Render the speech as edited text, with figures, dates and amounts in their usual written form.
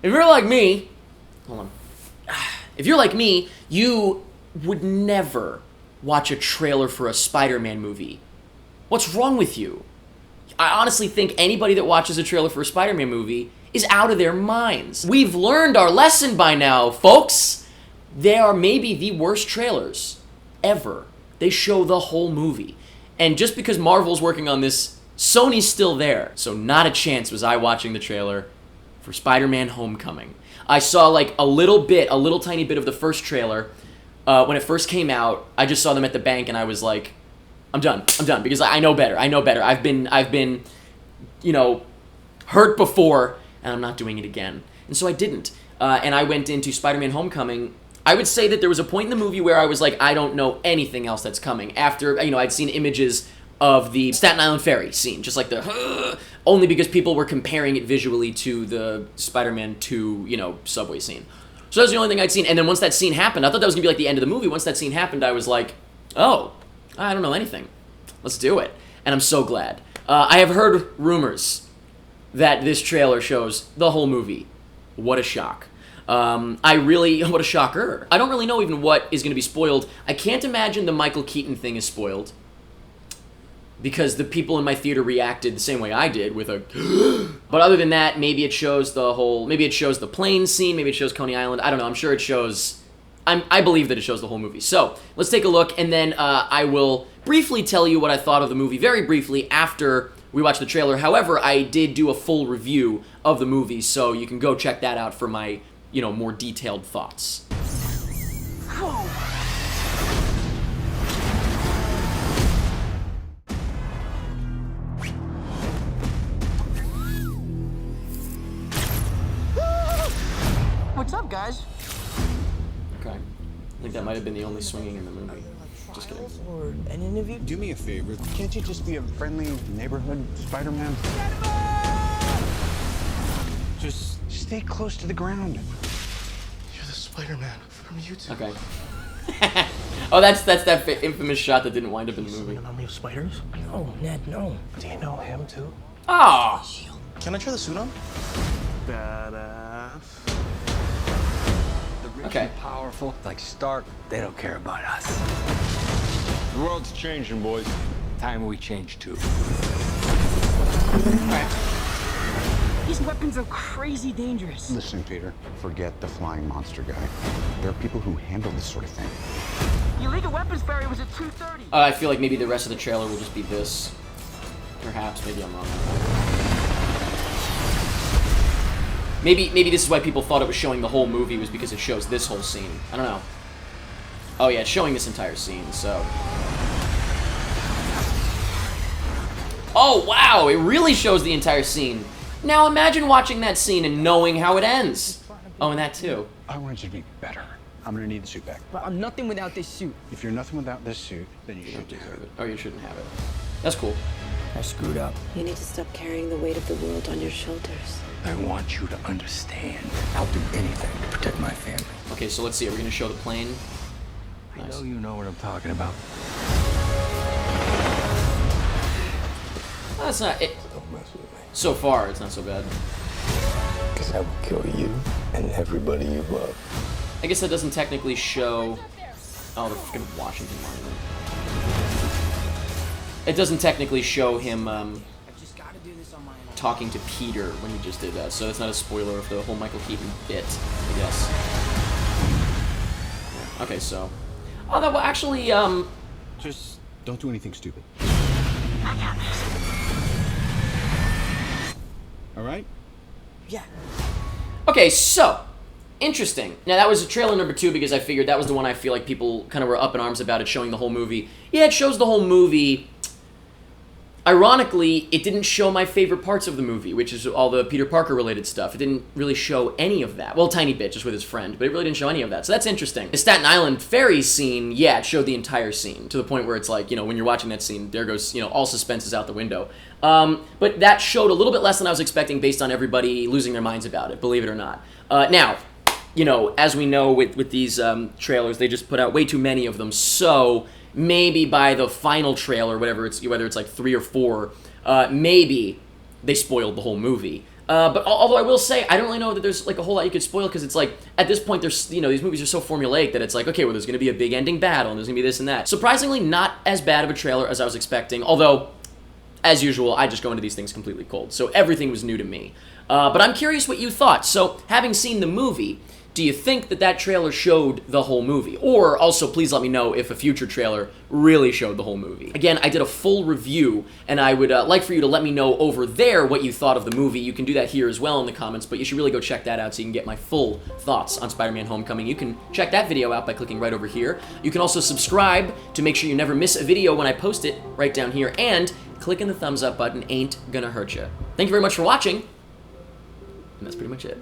If you're like me, hold on. If you're like me, you would never watch a trailer for a Spider-Man movie. What's wrong with you? I honestly think anybody that watches a trailer for a Spider-Man movie is out of their minds. We've learned our lesson by now, folks. They are maybe the worst trailers ever. They show the whole movie. And just because Marvel's working on this, Sony's still there. So not a chance was I watching the trailer for Spider-Man Homecoming. I saw like a little tiny bit of the first trailer when it first came out. I just saw them at the bank and I was like, I'm done because I know better. I've been, hurt before and I'm not doing it again. And so I didn't. And I went into Spider-Man Homecoming. I would say that there was a point in the movie where I was like, I don't know anything else that's coming. After, I'd seen images of the Staten Island ferry scene, just like the only because people were comparing it visually to the Spider-Man 2, subway scene. So that was the only thing I'd seen. And then once that scene happened, I thought that was going to be like the end of the movie. Once that scene happened, I was like, oh, I don't know anything. Let's do it. And I'm so glad. I have heard rumors that this trailer shows the whole movie. What a shock. What a shocker. I don't really know even what is going to be spoiled. I can't imagine the Michael Keaton thing is spoiled, because the people in my theater reacted the same way I did with a but other than that, maybe it shows the plane scene, maybe it shows Coney Island. I don't know. I'm sure it shows I believe that it shows the whole movie. So, let's take a look, and then I will briefly tell you what I thought of the movie, very briefly, after we watch the trailer. However, I did do a full review of the movie, so you can go check that out for my, more detailed thoughts. What's up, guys? Okay. I think that might have been the only swinging in the movie. Just kidding. Or an interview? Do me a favor. Can't you just be a friendly neighborhood Spider-Man? Just stay close to the ground. You're the Spider-Man from YouTube. Okay. Oh, that's that infamous shot that didn't wind up in the movie. An army of spiders? No, Ned, no. Do you know him too? Oh! Can I try the suit on? Badass. Okay. Powerful, like Stark, they don't care about us. The world's changing, boys. Time we change too. Alright. These weapons are crazy dangerous. Listen, Peter, forget the flying monster guy. There are people who handle this sort of thing. The illegal weapons ferry was at 2:30. I feel like maybe the rest of the trailer will just be this. Perhaps, maybe I'm wrong. Maybe this is why people thought it was showing the whole movie, was because it shows this whole scene. I don't know. Oh yeah, it's showing this entire scene, so. Oh wow, it really shows the entire scene. Now imagine watching that scene and knowing how it ends. Oh, and that too. I want you to be better. I'm gonna need the suit back. But I'm nothing without this suit. If you're nothing without this suit, then you should deserve it. Or you shouldn't have it. That's cool. I screwed up. You need to stop carrying the weight of the world on your shoulders. I want you to understand. I'll do anything to protect my family. Okay, so let's see. Are we gonna show the plane? I Nice. know you know what I'm talking about. That's not it. Don't mess with me. So far, it's not so bad. Because I will kill you and everybody you love. I guess that doesn't technically show. Oh, the fucking Washington Monument. It doesn't technically show him talking to Peter when he just did that, so that's not a spoiler of the whole Michael Keaton bit, I guess. Yeah. Okay, so. Oh, that will actually, Just don't do anything stupid. All right? Yeah. Okay, so. Interesting. Now, that was trailer number 2 because I figured that was the one I feel like people kind of were up in arms about, it showing the whole movie. Yeah, it shows the whole movie. Ironically, it didn't show my favorite parts of the movie, which is all the Peter Parker related stuff. It didn't really show any of that. Well, a tiny bit, just with his friend, but it really didn't show any of that. So that's interesting. The Staten Island ferry scene, yeah, it showed the entire scene, to the point where it's like, when you're watching that scene, there goes, all suspense is out the window. But that showed a little bit less than I was expecting based on everybody losing their minds about it, believe it or not. Now, as we know with these trailers, they just put out way too many of them, so maybe by the final trailer, whether it's like 3 or 4, maybe they spoiled the whole movie. Although I will say, I don't really know that there's like a whole lot you could spoil, because it's like, at this point, there's, you know, these movies are so formulaic that it's like, okay, well, there's going to be a big ending battle, and there's going to be this and that. Surprisingly, not as bad of a trailer as I was expecting, although, as usual, I just go into these things completely cold, so everything was new to me. But I'm curious what you thought. So, having seen the movie, do you think that that trailer showed the whole movie? Or, also, please let me know if a future trailer really showed the whole movie. Again, I did a full review, and I would like for you to let me know over there what you thought of the movie. You can do that here as well in the comments, but you should really go check that out so you can get my full thoughts on Spider-Man Homecoming. You can check that video out by clicking right over here. You can also subscribe to make sure you never miss a video when I post it right down here, and clicking the thumbs up button ain't gonna hurt you. Thank you very much for watching, and that's pretty much it.